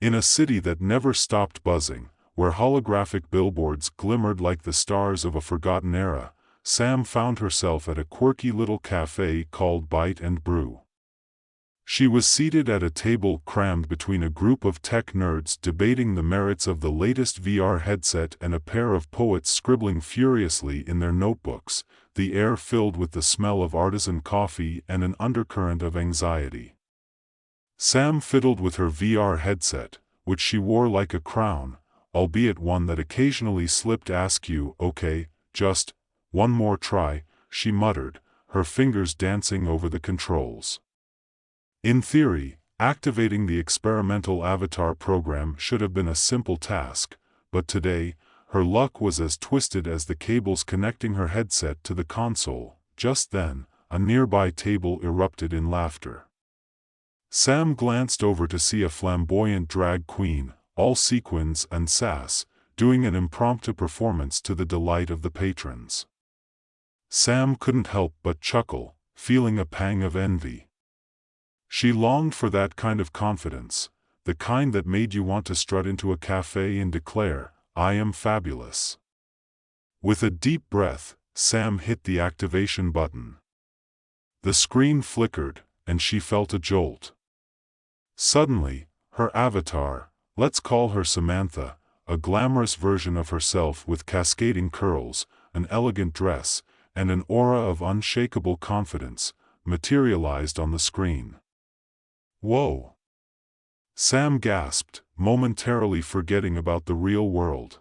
In a city that never stopped buzzing, where holographic billboards glimmered like the stars of a forgotten era, Sam found herself at a quirky little cafe called Bite and Brew. She was seated at a table crammed between a group of tech nerds debating the merits of the latest VR headset and a pair of poets scribbling furiously in their notebooks, the air filled with the smell of artisan coffee and an undercurrent of anxiety. Sam fiddled with her VR headset, which she wore like a crown, albeit one that occasionally slipped. "Ask you, okay, just one more try," she muttered, her fingers dancing over the controls. In theory, activating the experimental avatar program should have been a simple task, but today, her luck was as twisted as the cables connecting her headset to the console. Just then, a nearby table erupted in laughter. Sam glanced over to see a flamboyant drag queen, all sequins and sass, doing an impromptu performance to the delight of the patrons. Sam couldn't help but chuckle, feeling a pang of envy. She longed for that kind of confidence, the kind that made you want to strut into a cafe and declare, "I am fabulous." With a deep breath, Sam hit the activation button. The screen flickered, and she felt a jolt. Suddenly, her avatar, let's call her Samantha, a glamorous version of herself with cascading curls, an elegant dress, and an aura of unshakable confidence, materialized on the screen. "Whoa!" Sam gasped, momentarily forgetting about the real world.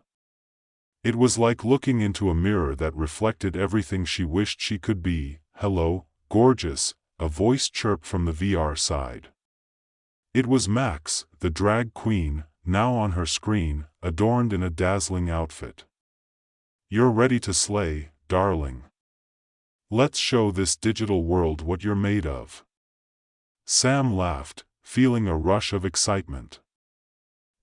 It was like looking into a mirror that reflected everything she wished she could be. "Hello, gorgeous," a voice chirped from the VR side. It was Mechs, the drag queen, now on her screen, adorned in a dazzling outfit. "You're ready to slay, darling. Let's show this digital world what you're made of." Sam laughed, feeling a rush of excitement.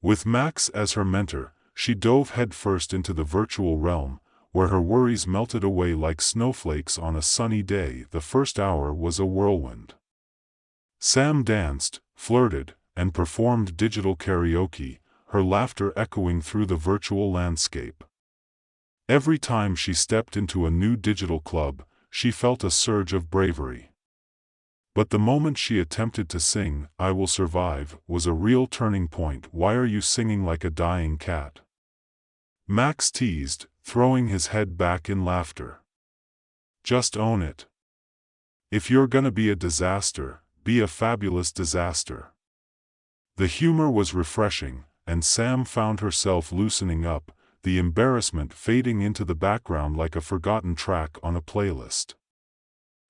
With Mechs as her mentor, she dove headfirst into the virtual realm, where her worries melted away like snowflakes on a sunny day. The first hour was a whirlwind. Sam danced, flirted, and performed digital karaoke, her laughter echoing through the virtual landscape. Every time she stepped into a new digital club, she felt a surge of bravery. But the moment she attempted to sing, "I Will Survive," was a real turning point. "Why are you singing like a dying cat?" Mechs teased, throwing his head back in laughter. "Just own it. If you're gonna be a disaster, be a fabulous disaster." The humor was refreshing, and Sam found herself loosening up, the embarrassment fading into the background like a forgotten track on a playlist.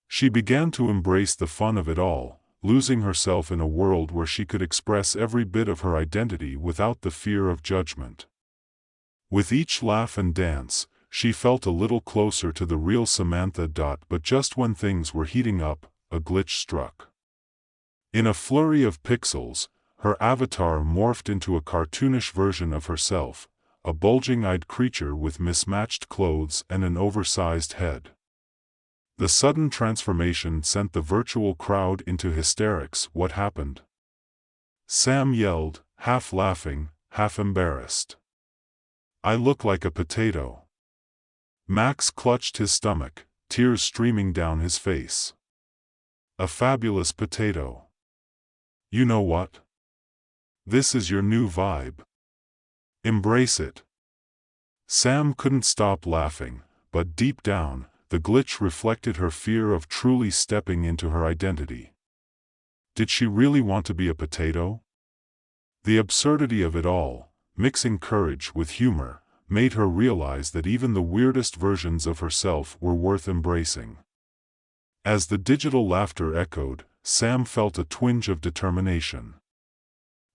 She began to embrace the fun of it all, losing herself in a world where she could express every bit of her identity without the fear of judgment. With each laugh and dance, she felt a little closer to the real Samantha. But just when things were heating up, a glitch struck. In a flurry of pixels, her avatar morphed into a cartoonish version of herself, a bulging-eyed creature with mismatched clothes and an oversized head. The sudden transformation sent the virtual crowd into hysterics. "What happened?" Sam yelled, half laughing, half embarrassed. "I look like a potato." Mechs clutched his stomach, tears streaming down his face. "A fabulous potato. You know what? This is your new vibe. Embrace it." Sam couldn't stop laughing, but deep down, the glitch reflected her fear of truly stepping into her identity. Did she really want to be a potato? The absurdity of it all, mixing courage with humor, made her realize that even the weirdest versions of herself were worth embracing. As the digital laughter echoed, Sam felt a twinge of determination.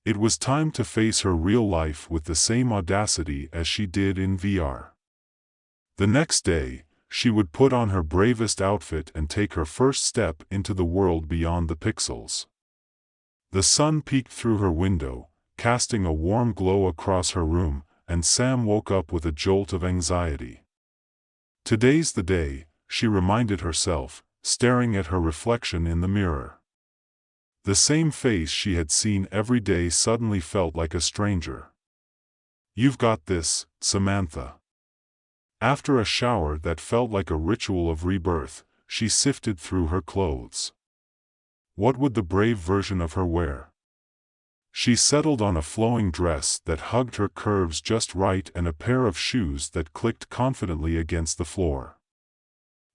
It was time to face her real life with the same audacity as she did in VR. The next day, she would put on her bravest outfit and take her first step into the world beyond the pixels. The sun peeked through her window, casting a warm glow across her room, and Sam woke up with a jolt of anxiety. "Today's the day," she reminded herself, staring at her reflection in the mirror. The same face she had seen every day suddenly felt like a stranger. "You've got this, Samantha." After a shower that felt like a ritual of rebirth, she sifted through her clothes. What would the brave version of her wear? She settled on a flowing dress that hugged her curves just right and a pair of shoes that clicked confidently against the floor.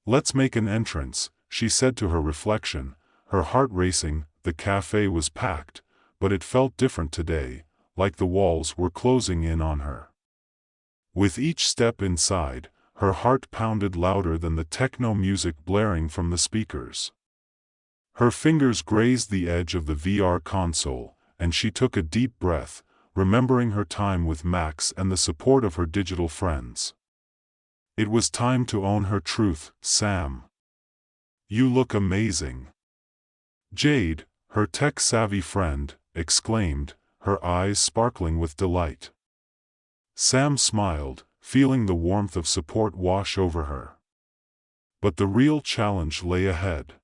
"Let's make an entrance," she said to her reflection, her heart racing. The cafe was packed, but it felt different today, like the walls were closing in on her. With each step inside, her heart pounded louder than the techno music blaring from the speakers. Her fingers grazed the edge of the VR console, and she took a deep breath, remembering her time with Mechs and the support of her digital friends. It was time to own her truth. "Sam, you look amazing." Jade, her tech-savvy friend, exclaimed, her eyes sparkling with delight. Sam smiled, feeling the warmth of support wash over her. But the real challenge lay ahead.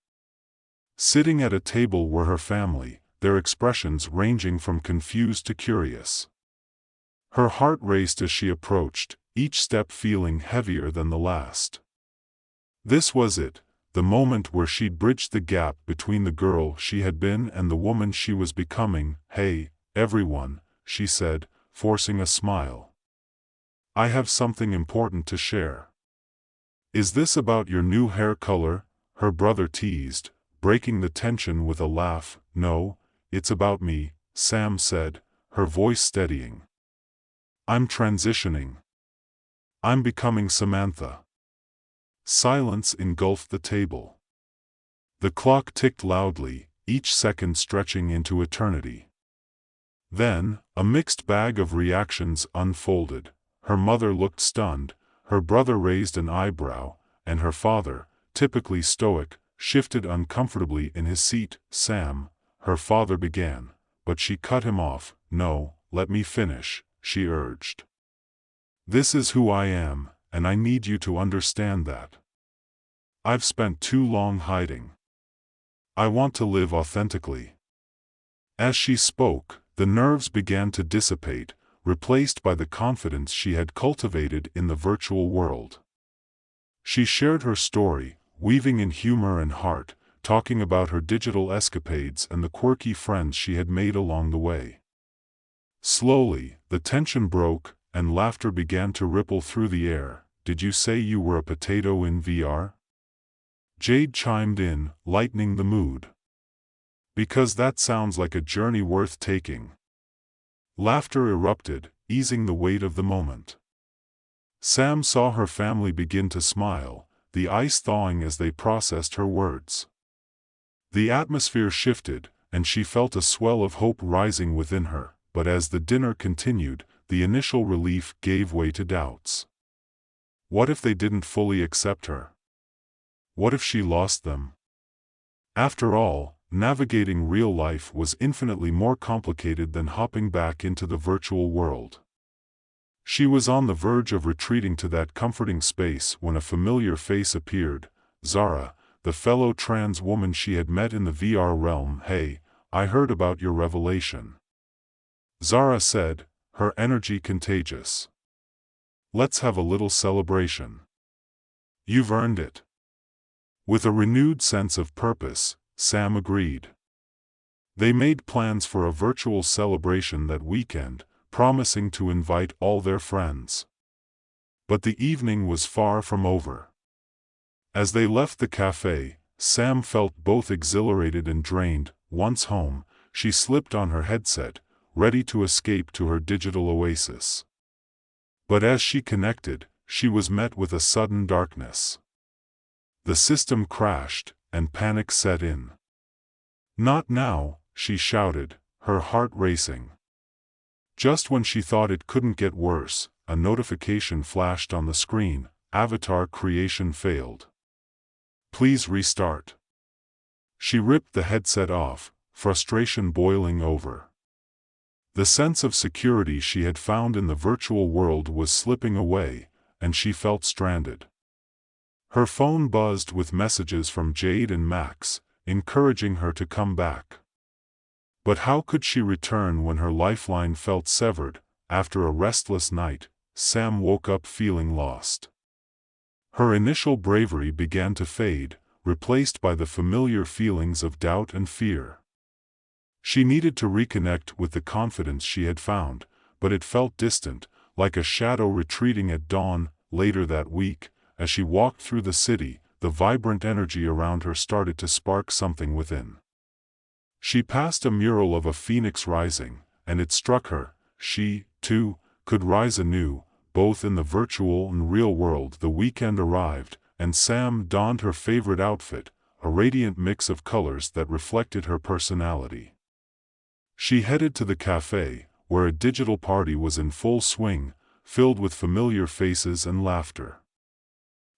Sitting at a table were her family, their expressions ranging from confused to curious. Her heart raced as she approached, each step feeling heavier than the last. This was it, the moment where she'd bridged the gap between the girl she had been and the woman she was becoming. "Hey, everyone," she said, forcing a smile. "I have something important to share." "Is this about your new hair color?" her brother teased, breaking the tension with a laugh. "No, it's about me," Sam said, her voice steadying. "I'm transitioning. I'm becoming Samantha." Silence engulfed the table. The clock ticked loudly, each second stretching into eternity. Then, a mixed bag of reactions unfolded. Her mother looked stunned, her brother raised an eyebrow, and her father, typically stoic, shifted uncomfortably in his seat. "Sam," her father began, but she cut him off. "No, let me finish," she urged. "This is who I am, and I need you to understand that. I've spent too long hiding. I want to live authentically." As she spoke, the nerves began to dissipate, replaced by the confidence she had cultivated in the virtual world. She shared her story, weaving in humor and heart, talking about her digital escapades and the quirky friends she had made along the way. Slowly, the tension broke, and laughter began to ripple through the air. "Did you say you were a potato in VR?" Jade chimed in, lightening the mood. "Because that sounds like a journey worth taking." Laughter erupted, easing the weight of the moment. Sam saw her family begin to smile, the ice thawing as they processed her words. The atmosphere shifted, and she felt a swell of hope rising within her, but as the dinner continued, the initial relief gave way to doubts. What if they didn't fully accept her? What if she lost them? After all, navigating real life was infinitely more complicated than hopping back into the virtual world. She was on the verge of retreating to that comforting space when a familiar face appeared, Zara, the fellow trans woman she had met in the VR realm. "Hey, I heard about your revelation," Zara said, her energy contagious. "Let's have a little celebration. You've earned it." With a renewed sense of purpose, Sam agreed. They made plans for a virtual celebration that weekend, promising to invite all their friends. But the evening was far from over. As they left the cafe, Sam felt both exhilarated and drained. Once home, she slipped on her headset, ready to escape to her digital oasis. But as she connected, she was met with a sudden darkness. The system crashed, and panic set in. "Not now," she shouted, her heart racing. Just when she thought it couldn't get worse, a notification flashed on the screen: "Avatar creation failed. Please restart." She ripped the headset off, frustration boiling over. The sense of security she had found in the virtual world was slipping away, and she felt stranded. Her phone buzzed with messages from Jade and Max, encouraging her to come back. But how could she return when her lifeline felt severed? After a restless night, Sam woke up feeling lost. Her initial bravery began to fade, replaced by the familiar feelings of doubt and fear. She needed to reconnect with the confidence she had found, but it felt distant, like a shadow retreating at dawn. Later that week, as she walked through the city, the vibrant energy around her started to spark something within. She passed a mural of a phoenix rising, and it struck her. She, too, could rise anew, both in the virtual and real world. The weekend arrived, and Sam donned her favorite outfit, a radiant mix of colors that reflected her personality. She headed to the cafe, where a digital party was in full swing, filled with familiar faces and laughter.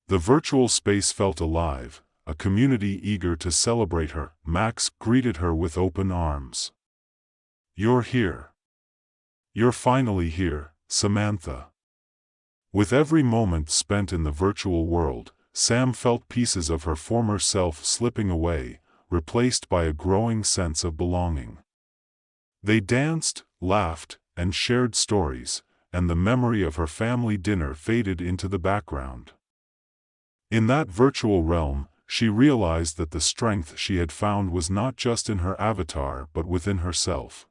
The virtual space felt alive, a community eager to celebrate her. Mechs greeted her with open arms. "You're here. You're finally here, Samantha." With every moment spent in the virtual world, Sam felt pieces of her former self slipping away, replaced by a growing sense of belonging. They danced, laughed, and shared stories, and the memory of her family dinner faded into the background. In that virtual realm, she realized that the strength she had found was not just in her avatar but within herself.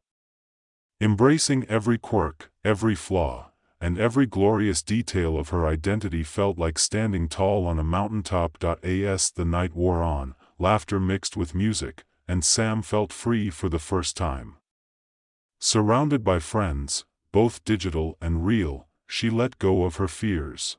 Embracing every quirk, every flaw, and every glorious detail of her identity felt like standing tall on a mountaintop. As the night wore on, laughter mixed with music, and Sam felt free for the first time. Surrounded by friends, both digital and real, she let go of her fears.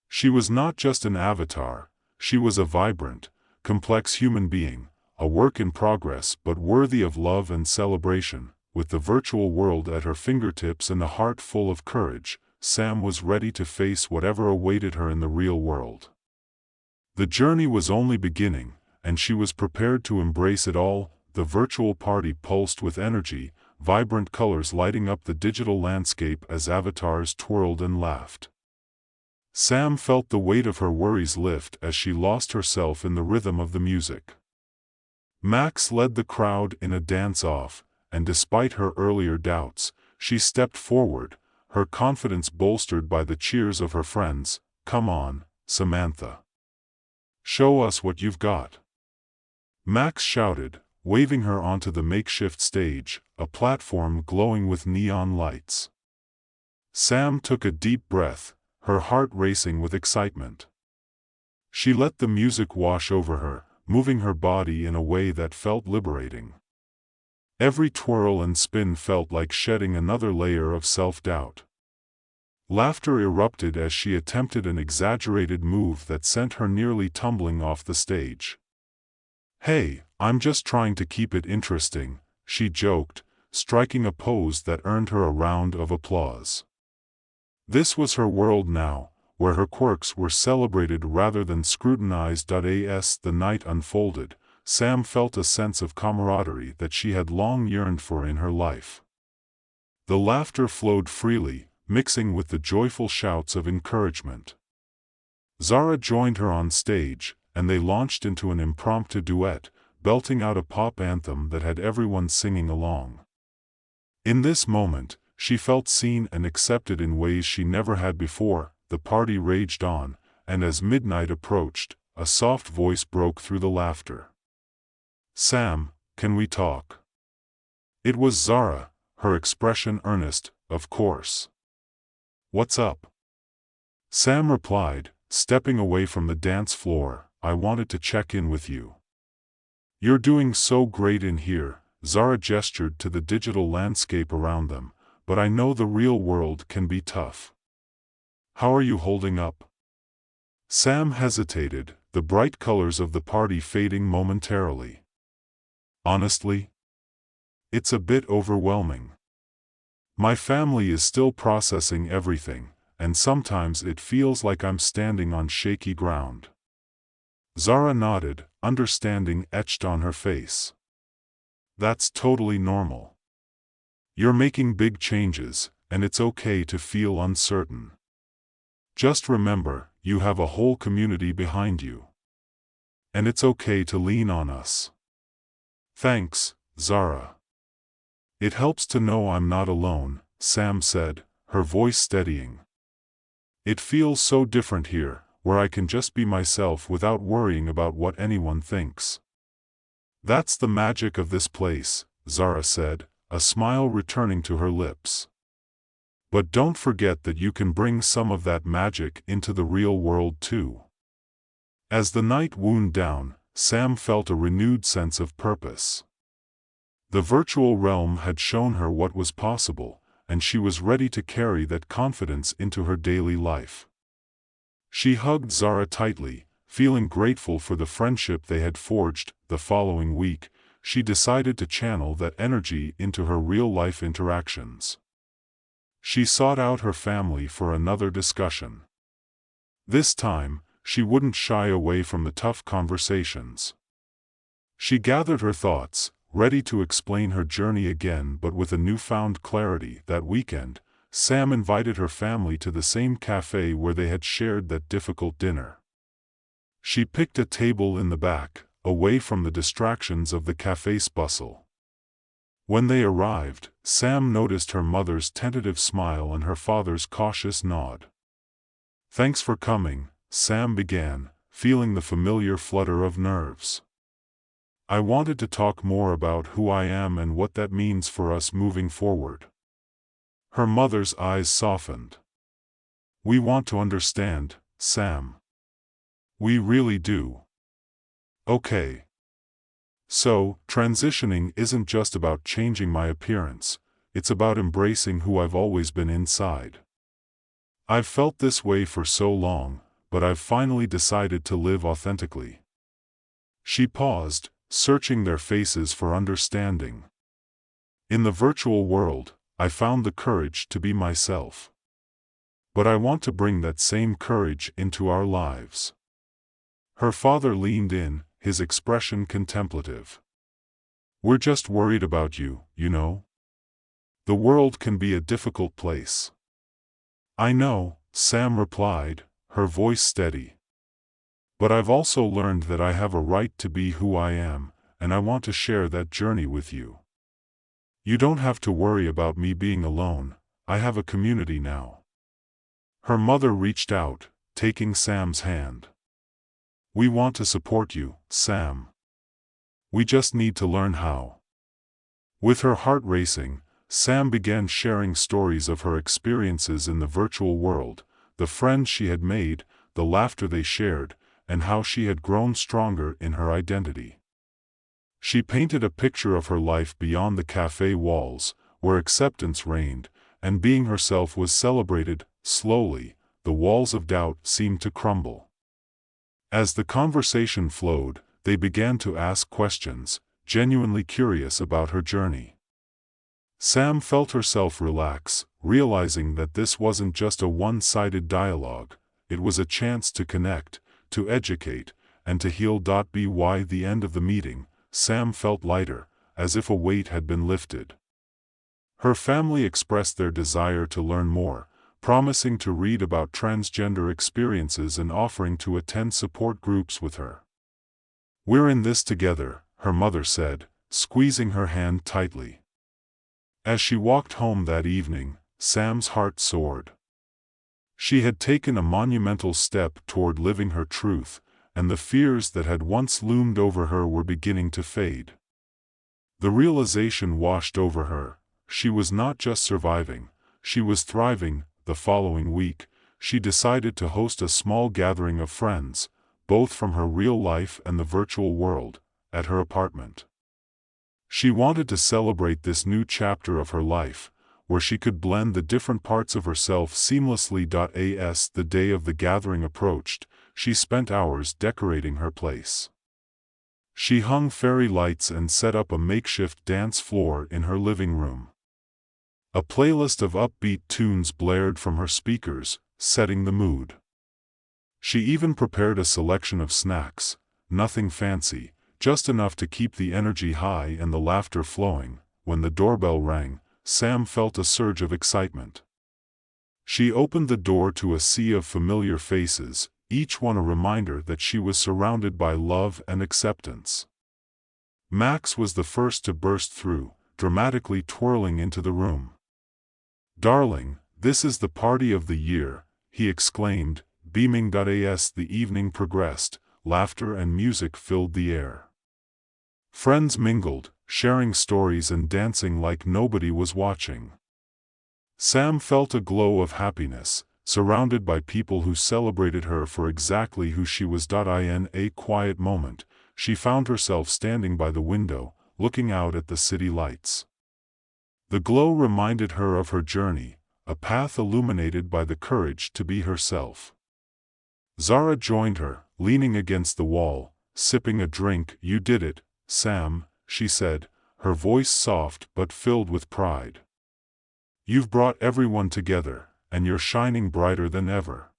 She was not just an avatar, she was a vibrant, complex human being, a work in progress but worthy of love and celebration. With the virtual world at her fingertips and a heart full of courage, Sam was ready to face whatever awaited her in the real world. The journey was only beginning, and she was prepared to embrace it all. The virtual party pulsed with energy, vibrant colors lighting up the digital landscape as avatars twirled and laughed. Sam felt the weight of her worries lift as she lost herself in the rhythm of the music. Mechs led the crowd in a dance-off, and despite her earlier doubts, she stepped forward, her confidence bolstered by the cheers of her friends. "Come on, Samantha. Show us what you've got," Mechs shouted, waving her onto the makeshift stage, a platform glowing with neon lights. Sam took a deep breath, her heart racing with excitement. She let the music wash over her, moving her body in a way that felt liberating. Every twirl and spin felt like shedding another layer of self-doubt. Laughter erupted as she attempted an exaggerated move that sent her nearly tumbling off the stage. "Hey, I'm just trying to keep it interesting," she joked, striking a pose that earned her a round of applause. This was her world now, where her quirks were celebrated rather than scrutinized. As the night unfolded, Sam felt a sense of camaraderie that she had long yearned for in her life. The laughter flowed freely, mixing with the joyful shouts of encouragement. Zara joined her on stage, and they launched into an impromptu duet, belting out a pop anthem that had everyone singing along. In this moment, she felt seen and accepted in ways she never had before. The party raged on, and as midnight approached, a soft voice broke through the laughter. "Sam, can we talk?" It was Zara, her expression earnest. "Of course. What's up?" Sam replied, stepping away from the dance floor. "I wanted to check in with you." "You're doing so great in here," Zara gestured to the digital landscape around them, "but I know the real world can be tough. How are you holding up?" Sam hesitated, the bright colors of the party fading momentarily. "Honestly, it's a bit overwhelming. My family is still processing everything, and sometimes it feels like I'm standing on shaky ground." Zara nodded, understanding etched on her face. "That's totally normal. You're making big changes, and it's okay to feel uncertain. Just remember, you have a whole community behind you. And it's okay to lean on us." "Thanks, Zara." It helps to know I'm not alone, Sam said, her voice steadying. It feels so different here, where I can just be myself without worrying about what anyone thinks. That's the magic of this place, Zara said, a smile returning to her lips. But don't forget that you can bring some of that magic into the real world too. As the night wound down, Sam felt a renewed sense of purpose. The virtual realm had shown her what was possible, and she was ready to carry that confidence into her daily life. She hugged Zara tightly, feeling grateful for the friendship they had forged. The following week, she decided to channel that energy into her real-life interactions. She sought out her family for another discussion. This time, she wouldn't shy away from the tough conversations. She gathered her thoughts, ready to explain her journey again but with a newfound clarity. That weekend, Sam invited her family to the same cafe where they had shared that difficult dinner. She picked a table in the back, away from the distractions of the cafe's bustle. When they arrived, Sam noticed her mother's tentative smile and her father's cautious nod. "Thanks for coming," Sam began, feeling the familiar flutter of nerves. "I wanted to talk more about who I am and what that means for us moving forward." Her mother's eyes softened. "We want to understand, Sam. We really do." "Okay. So, transitioning isn't just about changing my appearance, it's about embracing who I've always been inside. I've felt this way for so long, but I've finally decided to live authentically." She paused, searching their faces for understanding. "In the virtual world, I found the courage to be myself. But I want to bring that same courage into our lives." Her father leaned in, his expression contemplative. "We're just worried about you, you know. The world can be a difficult place." "I know," Sam replied, her voice steady. "But I've also learned that I have a right to be who I am, and I want to share that journey with you. You don't have to worry about me being alone, I have a community now." Her mother reached out, taking Sam's hand. "We want to support you, Sam. We just need to learn how." With her heart racing, Sam began sharing stories of her experiences in the virtual world, the friends she had made, the laughter they shared, and how she had grown stronger in her identity. She painted a picture of her life beyond the cafe walls, where acceptance reigned, and being herself was celebrated. Slowly, the walls of doubt seemed to crumble. As the conversation flowed, they began to ask questions, genuinely curious about her journey. Sam felt herself relax, realizing that this wasn't just a one-sided dialogue, it was a chance to connect, to educate, and to heal. By the end of the meeting, Sam felt lighter, as if a weight had been lifted. Her family expressed their desire to learn more, promising to read about transgender experiences and offering to attend support groups with her. "We're in this together," her mother said, squeezing her hand tightly. As she walked home that evening, Sam's heart soared. She had taken a monumental step toward living her truth, and the fears that had once loomed over her were beginning to fade. The realization washed over her: she was not just surviving, she was thriving. The following week, she decided to host a small gathering of friends, both from her real life and the virtual world, at her apartment. She wanted to celebrate this new chapter of her life, where she could blend the different parts of herself seamlessly. As the day of the gathering approached, she spent hours decorating her place. She hung fairy lights and set up a makeshift dance floor in her living room. A playlist of upbeat tunes blared from her speakers, setting the mood. She even prepared a selection of snacks, nothing fancy, just enough to keep the energy high and the laughter flowing. When the doorbell rang, Sam felt a surge of excitement. She opened the door to a sea of familiar faces, each one a reminder that she was surrounded by love and acceptance. Max was the first to burst through, dramatically twirling into the room. "Darling, this is the party of the year," he exclaimed, beaming. As the evening progressed, laughter and music filled the air. Friends mingled, sharing stories and dancing like nobody was watching. Sam felt a glow of happiness, surrounded by people who celebrated her for exactly who she was. In a quiet moment, she found herself standing by the window, looking out at the city lights. The glow reminded her of her journey, a path illuminated by the courage to be herself. Zara joined her, leaning against the wall, sipping a drink. "You did it, Sam," she said, her voice soft but filled with pride. "You've brought everyone together, and you're shining brighter than ever."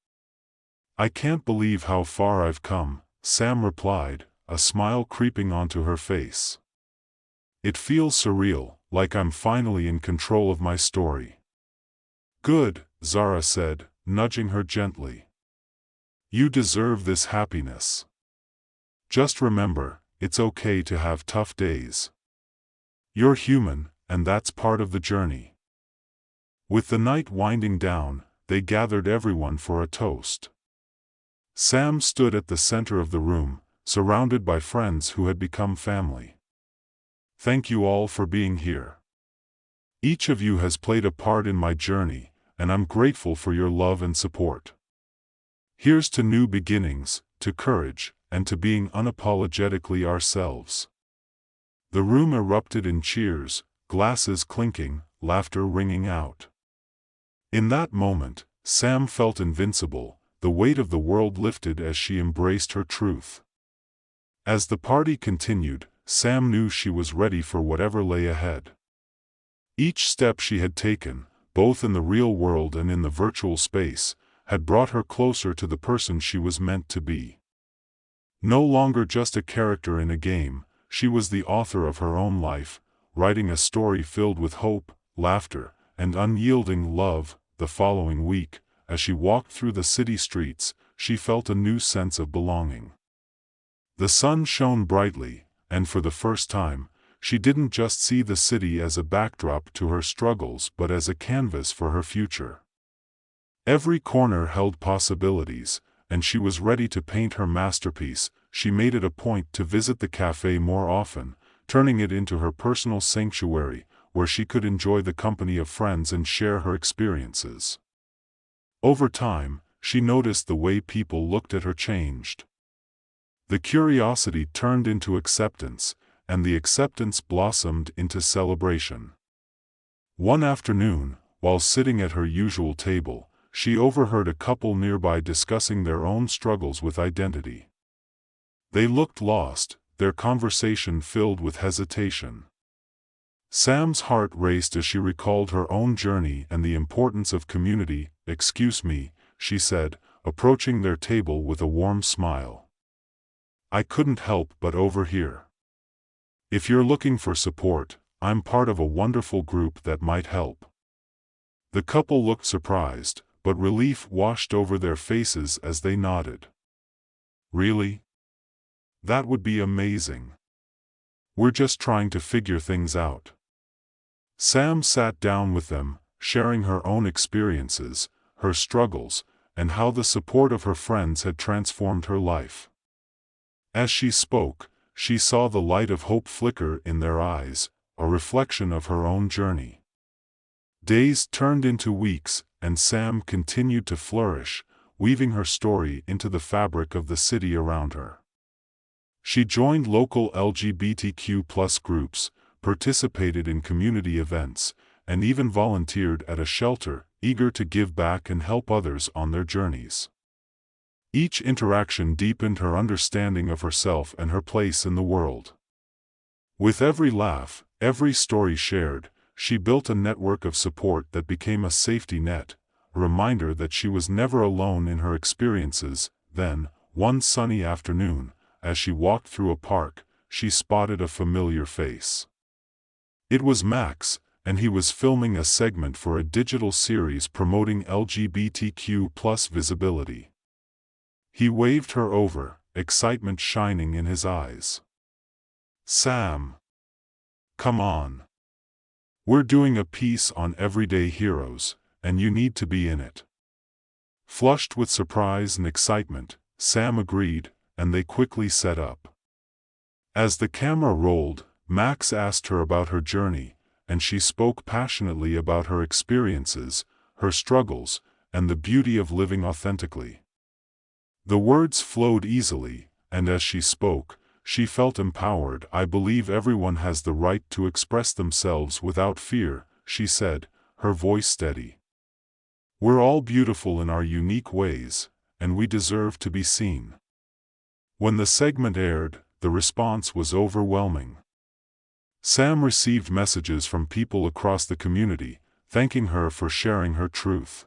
"I can't believe how far I've come," Sam replied, a smile creeping onto her face. "It feels surreal, like I'm finally in control of my story." "Good," Zara said, nudging her gently. "You deserve this happiness. Just remember, it's okay to have tough days. You're human, and that's part of the journey." With the night winding down, they gathered everyone for a toast. Sam stood at the center of the room, surrounded by friends who had become family. "Thank you all for being here. Each of you has played a part in my journey, and I'm grateful for your love and support. Here's to new beginnings, to courage, and to being unapologetically ourselves." The room erupted in cheers, glasses clinking, laughter ringing out. In that moment, Sam felt invincible, the weight of the world lifted as she embraced her truth. As the party continued, Sam knew she was ready for whatever lay ahead. Each step she had taken, both in the real world and in the virtual space, had brought her closer to the person she was meant to be. No longer just a character in a game, she was the author of her own life, writing a story filled with hope, laughter, and unyielding love. The following week, as she walked through the city streets, she felt a new sense of belonging. The sun shone brightly, and for the first time, she didn't just see the city as a backdrop to her struggles but as a canvas for her future. Every corner held possibilities, and she was ready to paint her masterpiece. She made it a point to visit the cafe more often, turning it into her personal sanctuary, where she could enjoy the company of friends and share her experiences. Over time, she noticed the way people looked at her changed. The curiosity turned into acceptance, and the acceptance blossomed into celebration. One afternoon, while sitting at her usual table, she overheard a couple nearby discussing their own struggles with identity. They looked lost, their conversation filled with hesitation. Sam's heart raced as she recalled her own journey and the importance of community. "Excuse me," she said, approaching their table with a warm smile. "I couldn't help but overhear. If you're looking for support, I'm part of a wonderful group that might help." The couple looked surprised, but relief washed over their faces as they nodded. "Really? That would be amazing. We're just trying to figure things out." Sam sat down with them, sharing her own experiences, her struggles, and how the support of her friends had transformed her life. As she spoke, she saw the light of hope flicker in their eyes, a reflection of her own journey. Days turned into weeks, and Sam continued to flourish, weaving her story into the fabric of the city around her. She joined local LGBTQ+ groups, participated in community events, and even volunteered at a shelter, eager to give back and help others on their journeys. Each interaction deepened her understanding of herself and her place in the world. With every laugh, every story shared, she built a network of support that became a safety net, a reminder that she was never alone in her experiences. Then, one sunny afternoon, as she walked through a park, she spotted a familiar face. It was Mechs, and he was filming a segment for a digital series promoting LGBTQ+ visibility. He waved her over, excitement shining in his eyes. "Sam! Come on! We're doing a piece on everyday heroes, and you need to be in it." Flushed with surprise and excitement, Sam agreed, and they quickly set up. As the camera rolled, Max asked her about her journey, and she spoke passionately about her experiences, her struggles, and the beauty of living authentically. The words flowed easily, and as she spoke, she felt empowered. "I believe everyone has the right to express themselves without fear," she said, her voice steady. "We're all beautiful in our unique ways, and we deserve to be seen." When the segment aired, the response was overwhelming. Sam received messages from people across the community, thanking her for sharing her truth.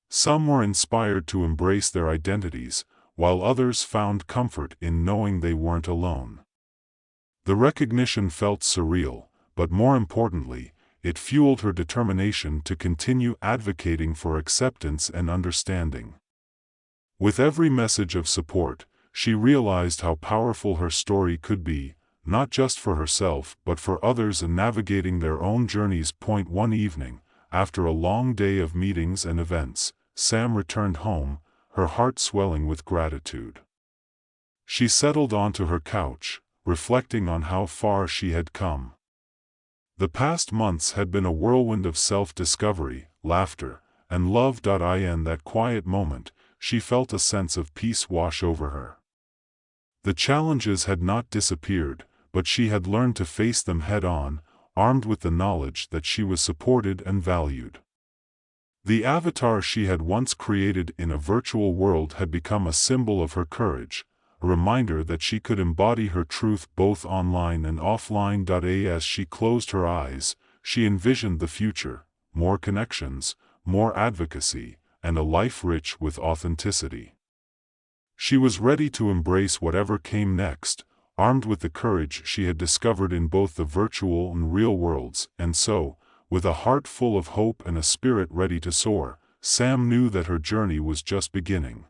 Some were inspired to embrace their identities, while others found comfort in knowing they weren't alone. The recognition felt surreal, but more importantly, it fueled her determination to continue advocating for acceptance and understanding. With every message of support, she realized how powerful her story could be, not just for herself but for others in navigating their own journeys. One evening, after a long day of meetings and events, Sam returned home, her heart swelling with gratitude. She settled onto her couch, reflecting on how far she had come. The past months had been a whirlwind of self-discovery, laughter, and love. In that quiet moment, she felt a sense of peace wash over her. The challenges had not disappeared, but she had learned to face them head-on, armed with the knowledge that she was supported and valued. The avatar she had once created in a virtual world had become a symbol of her courage, a reminder that she could embody her truth both online and offline. As she closed her eyes, she envisioned the future: more connections, more advocacy, and a life rich with authenticity. She was ready to embrace whatever came next, armed with the courage she had discovered in both the virtual and real worlds. And so, with a heart full of hope and a spirit ready to soar, Sam knew that her journey was just beginning.